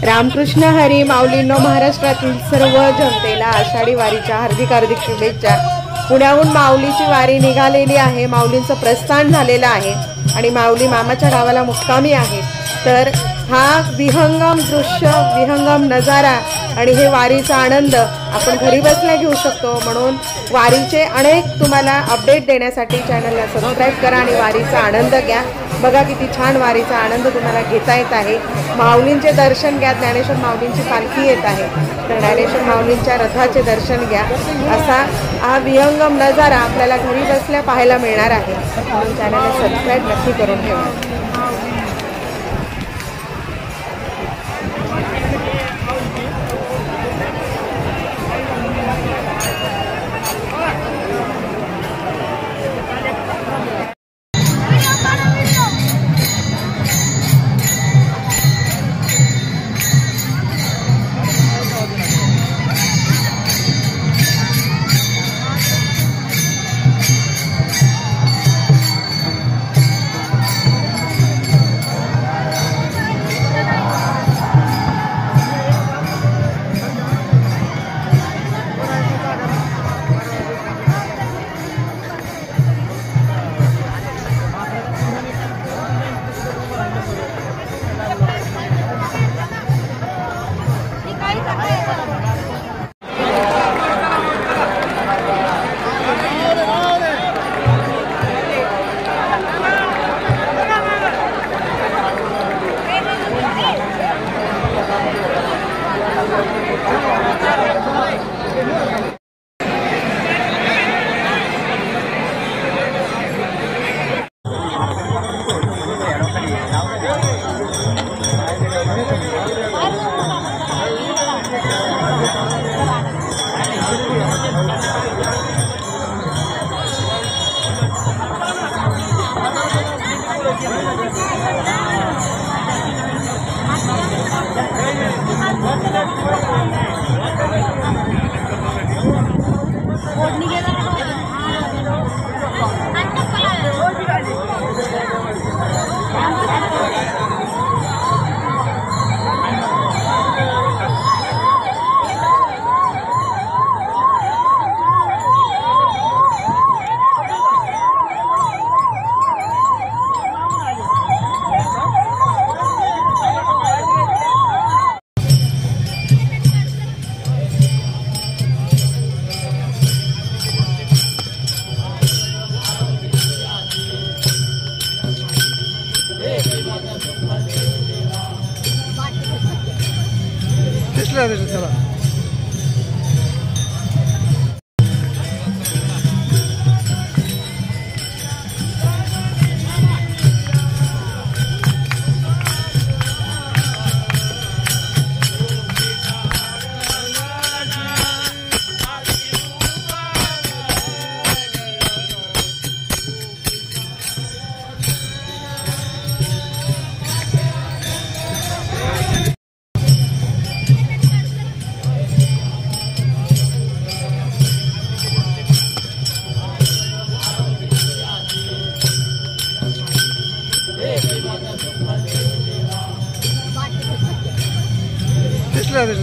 रामकृष्ण हरी. माऊलींनो, महाराष्ट्रातील सर्व जनतेला आषाढी वारीच्या हार्दिक हार्दिक शुभेच्छा. पुण्याहून माऊलीची वारी निघालेली आहे. माऊलींचं प्रस्थान झालेलं आहे आणि माऊली मामाच्या गावाला मुक्कामी आहे. तर हा विहंगम दृश्य, विहंगम नजारा आणि हे वारीचा आनंद आपण घरी बसल्या घेऊ शकतो. म्हणून वारीचे अनेक तुम्हाला अपडेट देण्यासाठी चॅनलला सबस्क्राईब करा आणि वारीचा आनंद घ्या. बघा किती छान वारीचा आनंद तुम्हाला घेता येत आहे. माऊलींचे दर्शन घ्या. ज्ञानेश्वर माऊलींची पालखी येत आहे, तर ज्ञानेश्वर माऊलींच्या रथाचे दर्शन घ्या. असा हा विहंगम नजारा आपल्याला घरी बसल्या पाहायला मिळणार आहे. म्हणून चॅनलला सबस्क्राईब नक्की करून ठेवा.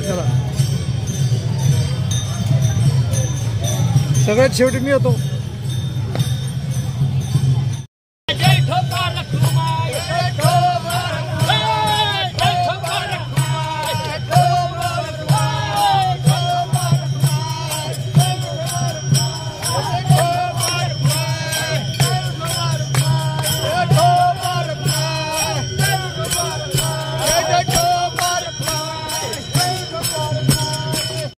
चला सगळ्यात शेवटी मी होतो.